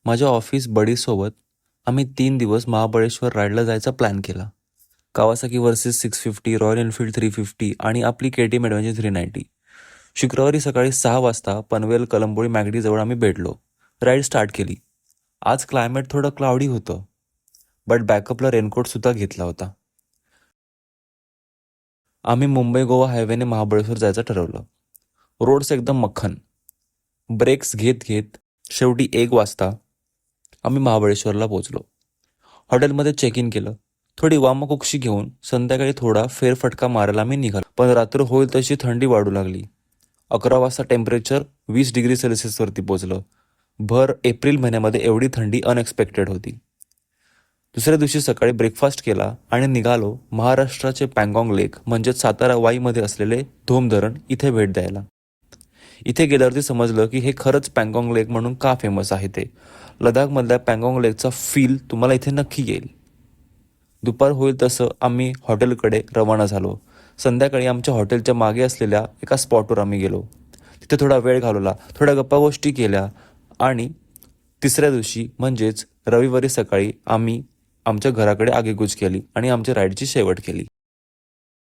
माझ्या ऑफिस बडीसोबत आम्ही 3 दिवस महाबळेश्वर राईडला जायचा प्लॅन केला. कावासाकी वर्सेस 650, रॉयल एनफील्ड 350 आणि आपली KTM ॲडव्हेंचर 390. शुक्रवारी सकाळी 6 वाजता पनवेल कलंबोळी मॅगडीजवळ आम्ही भेटलो. राईड स्टार्ट केली. आज क्लायमेट थोडं क्लाउडी होतं, बट बॅकअपला रेनकोटसुद्धा घेतला होता. आम्ही मुंबई गोवा हायवेने महाबळेश्वर जायचं ठरवलं. रोड्स एकदम मक्खन. ब्रेक्स घेत घेत शेवटी 1 वाजता आम्ही महाबळेश्वरला पोहोचलो. हॉटेलमध्ये चेक इन केलं. थोडी वामकुक्षी घेऊन संध्याकाळी थोडा फेरफटका मारायला आम्ही निघालो. पण रात्र होईल तशी थंडी वाढू लागली. 11 वाजता टेम्परेचर 20 डिग्री सेल्सिअसवरती पोहोचलं. भर एप्रिल महिन्यामध्ये एवढी थंडी अनएक्सपेक्टेड होती. दुसऱ्या दिवशी सकाळी ब्रेकफास्ट केला आणि निघालो महाराष्ट्राचे पँगॉंग लेक म्हणजेच सातारा वाईमध्ये असलेले धोम धरण इथे भेट द्यायला. इथे गेल्यावरती समजलं की हे खरंच पँगॉंग लेक म्हणून का फेमस आहे ते. लडाखमधल्या पँगॉंग लेकचा फील तुम्हाला इथे नक्की येईल. दुपार होईल तसं आम्ही हॉटेलकडे रवाना झालो. संध्याकाळी आमच्या हॉटेलच्या मागे असलेल्या एका स्पॉटवर आम्ही गेलो. तिथे थोडा वेळ घालवला, थोड्या गप्पा गोष्टी केल्या आणि तिसऱ्या दिवशी म्हणजेच रविवारी सकाळी आम्ही आमच्या घराकडे आगेकूच केली आणि आमच्या राईडची शेवट केली.